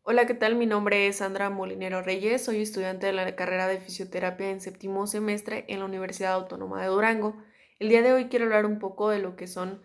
Hola, ¿qué tal? Mi nombre es Sandra Molinero Reyes, soy estudiante de la carrera de fisioterapia en séptimo semestre en la Universidad Autónoma de Durango. El día de hoy quiero hablar un poco de lo que son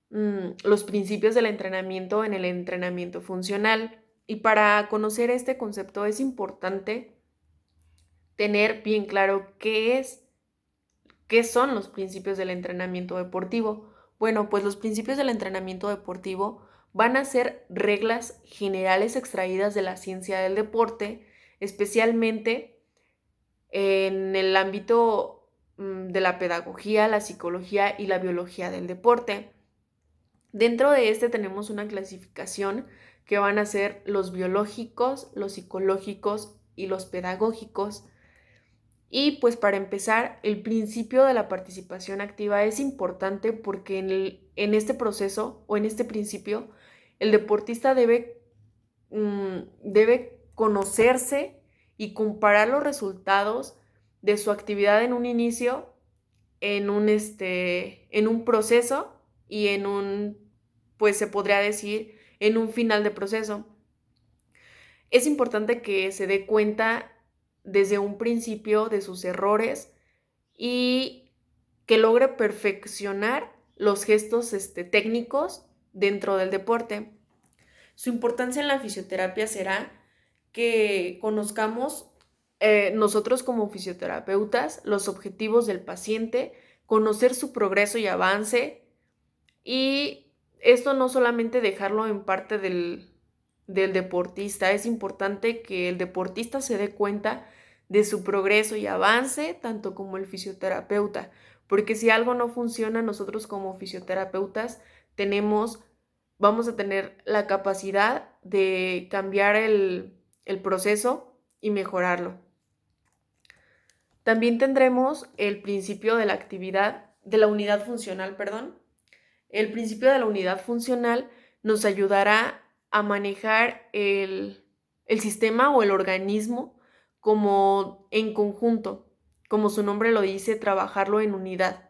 los principios del entrenamiento en el entrenamiento funcional. Y para conocer este concepto es importante tener bien claro qué son los principios del entrenamiento deportivo. Bueno, pues los principios del entrenamiento deportivo van a ser reglas generales extraídas de la ciencia del deporte, especialmente en el ámbito de la pedagogía, la psicología y la biología del deporte. Dentro de este tenemos una clasificación que van a ser los biológicos, los psicológicos y los pedagógicos. Y pues para empezar, el principio de la participación activa es importante porque en este proceso o en este principio, el deportista debe conocerse y comparar los resultados de su actividad en un inicio, en un proceso y pues se podría decir, en un final de proceso. Es importante que se dé cuenta desde un principio de sus errores y que logre perfeccionar los gestos técnicos dentro del deporte. Su importancia en la fisioterapia será que conozcamos nosotros como fisioterapeutas los objetivos del paciente, conocer su progreso y avance, y esto no solamente dejarlo en parte del deportista. Es importante que el deportista se dé cuenta de su progreso y avance, tanto como el fisioterapeuta, porque si algo no funciona, nosotros como fisioterapeutas tenemos, vamos a tener la capacidad de cambiar el proceso y mejorarlo. También tendremos el principio de la actividad, de la unidad funcional, perdón. El principio de la unidad funcional nos ayudará a manejar el sistema o el organismo como en conjunto, como su nombre lo dice, trabajarlo en unidad,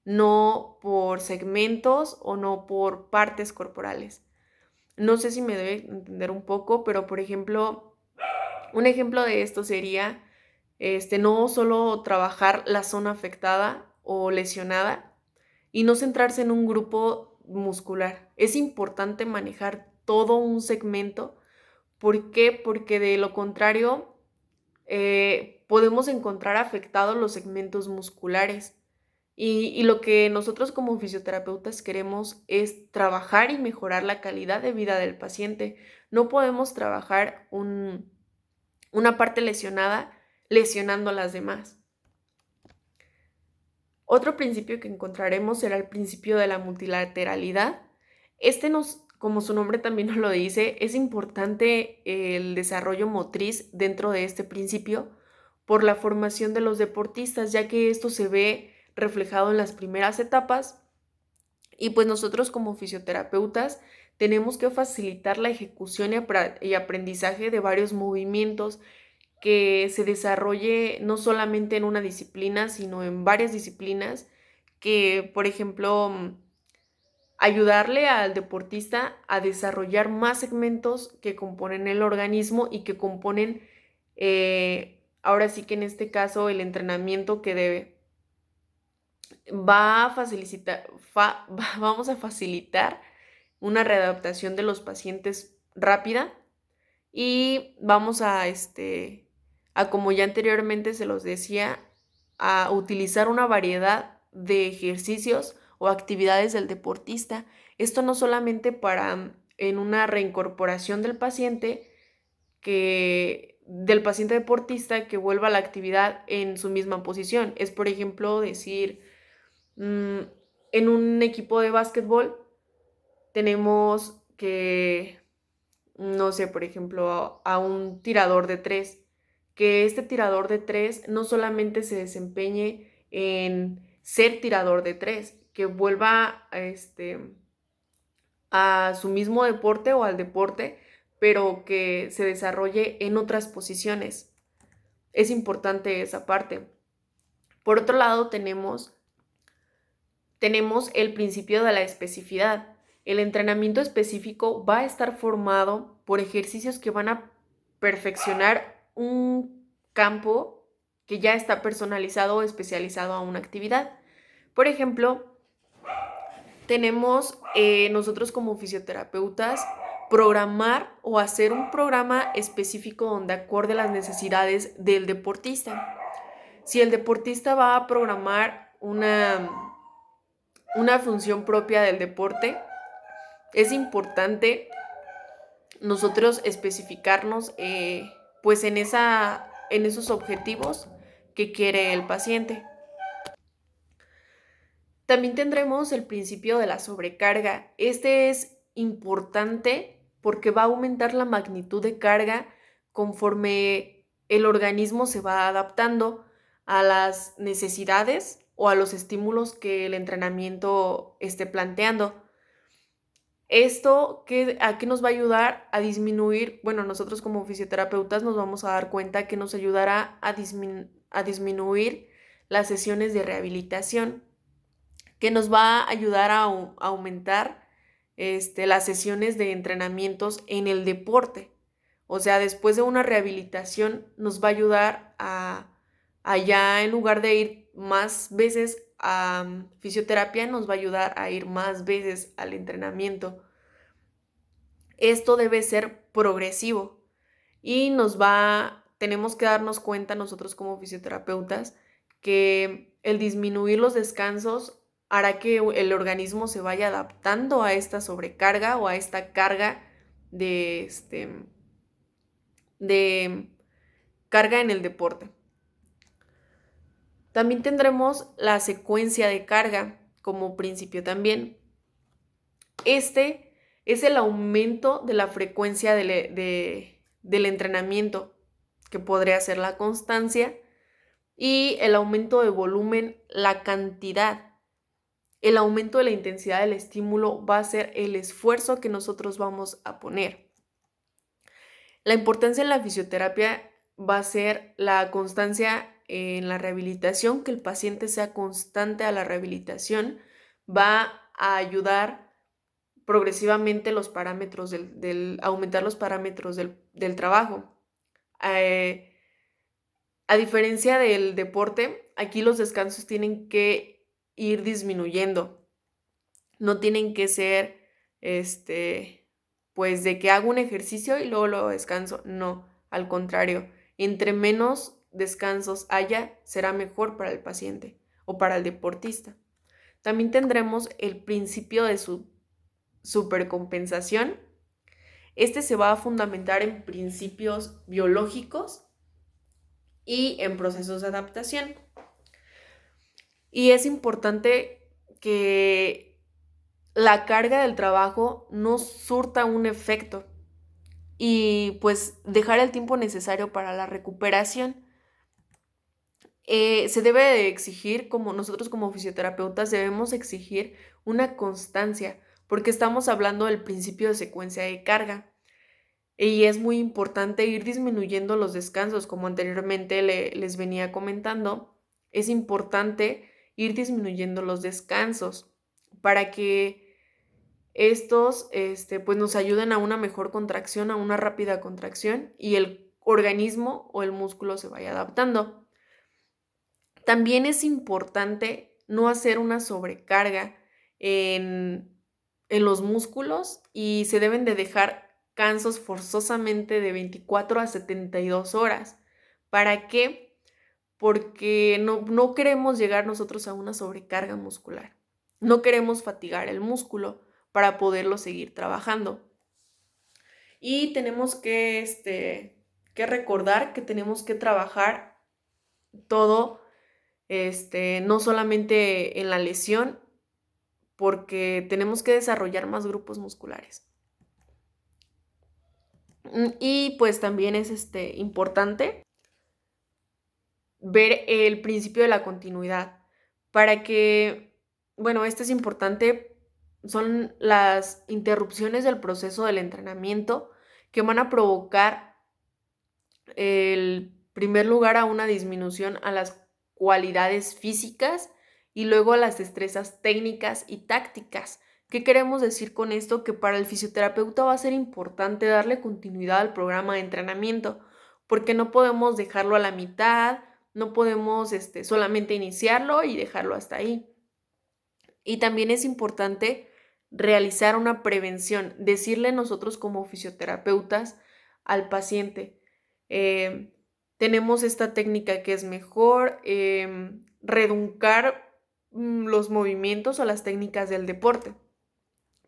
no por segmentos o no por partes corporales. No sé si me debe entender un poco, pero por ejemplo, un ejemplo de esto sería no solo trabajar la zona afectada o lesionada, y no centrarse en un grupo muscular. Es importante manejar todo un segmento. ¿Por qué? Porque de lo contrario podemos encontrar afectados los segmentos musculares. Y lo que nosotros como fisioterapeutas queremos es trabajar y mejorar la calidad de vida del paciente. No podemos trabajar una parte lesionada lesionando a las demás. Otro principio que encontraremos será el principio de la multilateralidad. Como su nombre también nos lo dice, es importante el desarrollo motriz dentro de este principio por la formación de los deportistas, ya que esto se ve reflejado en las primeras etapas, y pues nosotros como fisioterapeutas tenemos que facilitar la ejecución y aprendizaje de varios movimientos, que se desarrolle no solamente en una disciplina, sino en varias disciplinas, que, por ejemplo, ayudarle al deportista a desarrollar más segmentos que componen el organismo y que componen, ahora sí que en este caso, el entrenamiento que debe. Vamos a facilitar una readaptación de los pacientes rápida, y vamos a, como ya anteriormente se los decía, a utilizar una variedad de ejercicios o actividades del deportista. Esto no solamente para en una reincorporación del paciente deportista que vuelva a la actividad en su misma posición. Es, por ejemplo, decir, en un equipo de básquetbol tenemos que, no sé, por ejemplo, a un tirador de tres, que este tirador de tres no solamente se desempeñe en ser tirador de tres, que vuelva a su mismo deporte o al deporte, pero que se desarrolle en otras posiciones. Es importante esa parte. Por otro lado, tenemos el principio de la especificidad. el entrenamiento específico va a estar formado por ejercicios que van a perfeccionar un campo que ya está personalizado o especializado a una actividad. Por ejemplo, tenemos nosotros como fisioterapeutas programar o hacer un programa específico donde acorde las necesidades del deportista. Si el deportista va a programar una función propia del deporte, es importante nosotros especificarnos pues en esos objetivos que quiere el paciente. También tendremos el principio de la sobrecarga. Este es importante porque va a aumentar la magnitud de carga conforme el organismo se va adaptando a las necesidades o a los estímulos que el entrenamiento esté planteando. Esto, ¿a qué nos va a ayudar? A disminuir, bueno, nosotros como fisioterapeutas nos vamos a dar cuenta que nos ayudará a disminuir las sesiones de rehabilitación, que nos va a ayudar a aumentar las sesiones de entrenamientos en el deporte. O sea, después de una rehabilitación nos va a ayudar a ya, en lugar de ir más veces a fisioterapia, nos va a ayudar a ir más veces al entrenamiento. Esto debe ser progresivo y tenemos que darnos cuenta nosotros como fisioterapeutas que el disminuir los descansos hará que el organismo se vaya adaptando a esta sobrecarga o a esta carga de carga en el deporte. También tendremos la secuencia de carga como principio también. Este es el aumento de la frecuencia del entrenamiento, que podría ser la constancia, y el aumento de volumen, la cantidad. El aumento de la intensidad del estímulo va a ser el esfuerzo que nosotros vamos a poner. La importancia en la fisioterapia va a ser la constancia en la rehabilitación, que el paciente sea constante a la rehabilitación, va a ayudar progresivamente los parámetros aumentar los parámetros del trabajo. A diferencia del deporte, aquí los descansos tienen que ir disminuyendo. No tienen que ser, pues de que hago un ejercicio y luego lo descanso. No, al contrario. Entre menos descansos haya, será mejor para el paciente o para el deportista. También tendremos el principio de su supercompensación. Este se va a fundamentar en principios biológicos y en procesos de adaptación. Y es importante que la carga del trabajo no surta un efecto y pues dejar el tiempo necesario para la recuperación. Se debe de exigir, como nosotros como fisioterapeutas debemos exigir una constancia, porque estamos hablando del principio de secuencia de carga. Y es muy importante ir disminuyendo los descansos, como anteriormente les venía comentando. Es importante ir disminuyendo los descansos para que estos pues nos ayuden a una mejor contracción, a una rápida contracción y el organismo o el músculo se vaya adaptando. También es importante no hacer una sobrecarga en los músculos y se deben de dejar cansos forzosamente de 24 a 72 horas. ¿Para qué? Porque no queremos llegar nosotros a una sobrecarga muscular. No queremos fatigar el músculo para poderlo seguir trabajando. Y tenemos que recordar que tenemos que trabajar todo, no solamente en la lesión, porque tenemos que desarrollar más grupos musculares. Y pues también es importante ver el principio de la continuidad para que, bueno, esto es importante, son las interrupciones del proceso del entrenamiento que van a provocar, en primer lugar, a una disminución a las cualidades físicas y luego a las destrezas técnicas y tácticas ¿Qué queremos decir con esto? Que para el fisioterapeuta va a ser importante darle continuidad al programa de entrenamiento, porque no podemos dejarlo a la mitad, no podemos solamente iniciarlo y dejarlo hasta ahí. Y también es importante realizar una prevención, decirle nosotros como fisioterapeutas al paciente, tenemos esta técnica que es mejor, reduncar los movimientos o las técnicas del deporte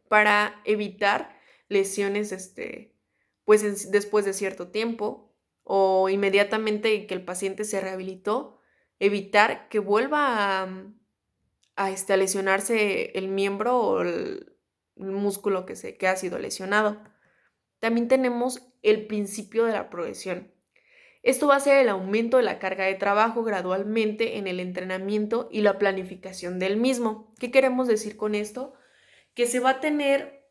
para evitar lesiones pues después de cierto tiempo o inmediatamente que el paciente se rehabilitó, evitar que vuelva a lesionarse el miembro o el músculo que ha sido lesionado. También tenemos el principio de la progresión. Esto va a ser el aumento de la carga de trabajo gradualmente en el entrenamiento y la planificación del mismo. ¿Qué queremos decir con esto? Que se va a tener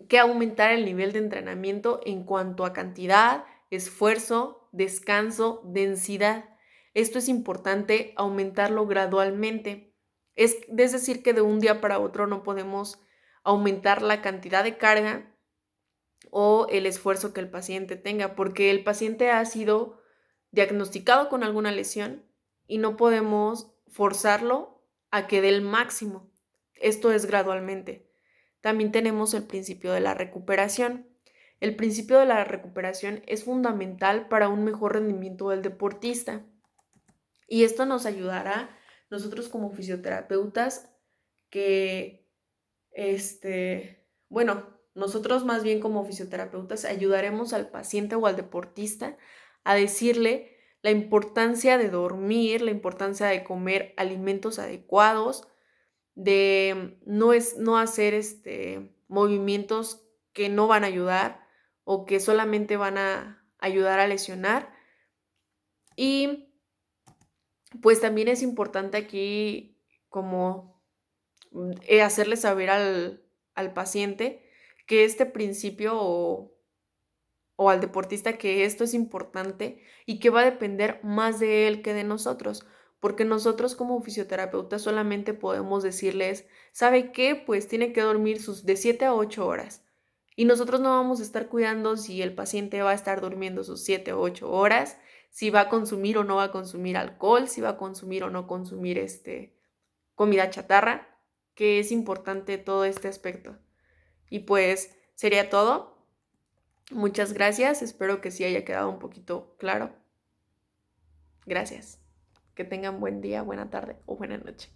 que aumentar el nivel de entrenamiento en cuanto a cantidad, esfuerzo, descanso, densidad. Esto es importante aumentarlo gradualmente. Es decir, que de un día para otro no podemos aumentar la cantidad de carga o el esfuerzo que el paciente tenga, porque el paciente ha sido diagnosticado con alguna lesión y no podemos forzarlo a que dé el máximo. Esto es gradualmente. También tenemos el principio de la recuperación. El principio de la recuperación es fundamental para un mejor rendimiento del deportista y esto nos ayudará nosotros como fisioterapeutas que, nosotros más bien como fisioterapeutas ayudaremos al paciente o al deportista a decirle la importancia de dormir, la importancia de comer alimentos adecuados, de no hacer movimientos que no van a ayudar o que solamente van a ayudar a lesionar. Y pues también es importante aquí como hacerle saber al paciente que este principio o al deportista que esto es importante y que va a depender más de él que de nosotros, porque nosotros como fisioterapeutas solamente podemos decirles, ¿sabe qué? Pues tiene que dormir sus de 7 a 8 horas. Y nosotros no vamos a estar cuidando si el paciente va a estar durmiendo sus 7 o 8 horas, si va a consumir o no va a consumir alcohol, si va a consumir o no consumir comida chatarra, que es importante todo este aspecto. Y pues sería todo. Muchas gracias, espero que sí haya quedado un poquito claro. Gracias. Que tengan buen día, buena tarde o buena noche.